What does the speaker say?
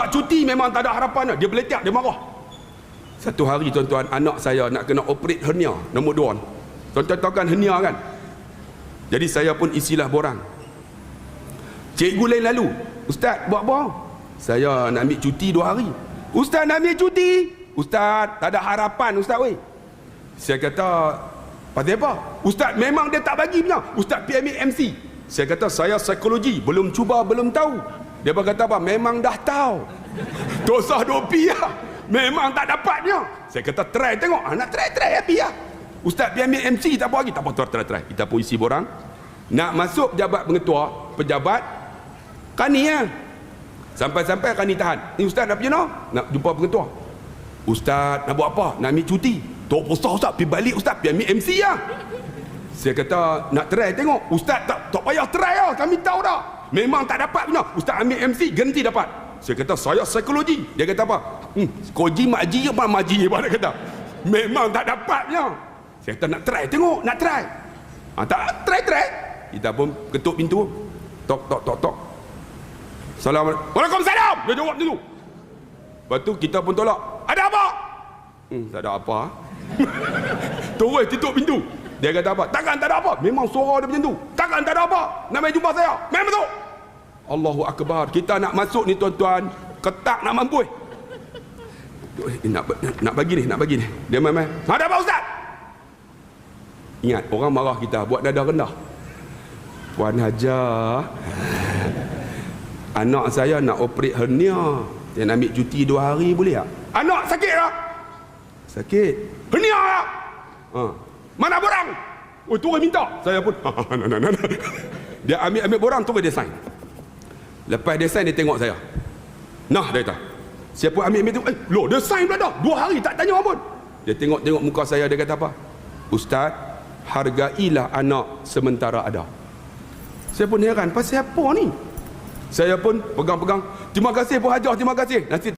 Tak cuti memang tak ada harapan. Dia beletak, dia marah. Satu hari tuan-tuan, anak saya nak kena operate hernia nombor 2. Tuan-tuan tahu kan hernia kan? Jadi saya pun isilah borang. Cikgu lain lalu, Ustaz buat apa? Saya nak ambil cuti 2 hari. Ustaz nak ambil cuti? Ustaz tak ada harapan Ustaz weh. Saya kata, pasal apa? Ustaz memang dia tak bagi punya. Ustaz pergi ambil MC. Saya kata, saya psikologi, belum cuba, belum tahu. Dia berkata apa? Memang dah tahu. Dosa dopi lah. Memang tak dapatnya. Saya kata, try tengok. Nak try ya, pergi lah. Ustaz pergi ambil MC, tak apa lagi. Tak apa, try. Kita pun isi borang. Nak masuk pejabat pengetua, pejabat Kani ya. Sampai-sampai Kani tahan. Ni Ustaz nak pergi nak jumpa pengetua. Ustaz nak buat apa? Nak ambil cuti. Tak Ustaz, pergi balik Ustaz, pergi ambil MC lah. Saya kata, nak try tengok. Ustaz tak payah try lah, kami tahu dah. Memang tak dapat punya. Ustaz ambil MC, ganti dapat. Saya kata, saya psikologi. Dia kata apa? Koji makji apa makji apa dia kata. Memang tak dapatnya. Saya kata, nak try tengok, nak try. Tak try. Kita pun ketuk pintu. Tok. Assalamualaikum. Waalaikumsalam. Dia jawab macam tu. Lepas tu kita pun tolak. Ada apa? Tak ada apa. Terus tutup pintu. Dia kata apa? Takkan tak ada apa. Memang suara dia macam tu. Takkan tak ada apa. Nak main jumpa saya. Memang tu. Allahu Akbar. Kita nak masuk ni tuan-tuan. Ketak nak mampus. Nak bagi ni. Dia main. Ada apa Ustaz? Ingat, orang marah kita. Buat dada rendah. Puan Hajar, anak saya nak operate hernia. Saya nak ambil cuti 2 hari boleh tak? Anak sakit tak? Sakit. Hernia tak? Mana borang? Oh, turun minta. Saya pun dia ambil borang, turun dia sign. Lepas dia sign, dia tengok saya. Nah, dia kata, siapa ambil tu? Loh, dia sign pula dah. 2 hari tak tanya apa pun. Dia tengok muka saya, dia kata apa? Ustaz, hargailah anak sementara ada. Saya pun heran, pasal apa ni? Saya pun pegang-pegang. Terima kasih Puan Hajar, terima kasih. Nanti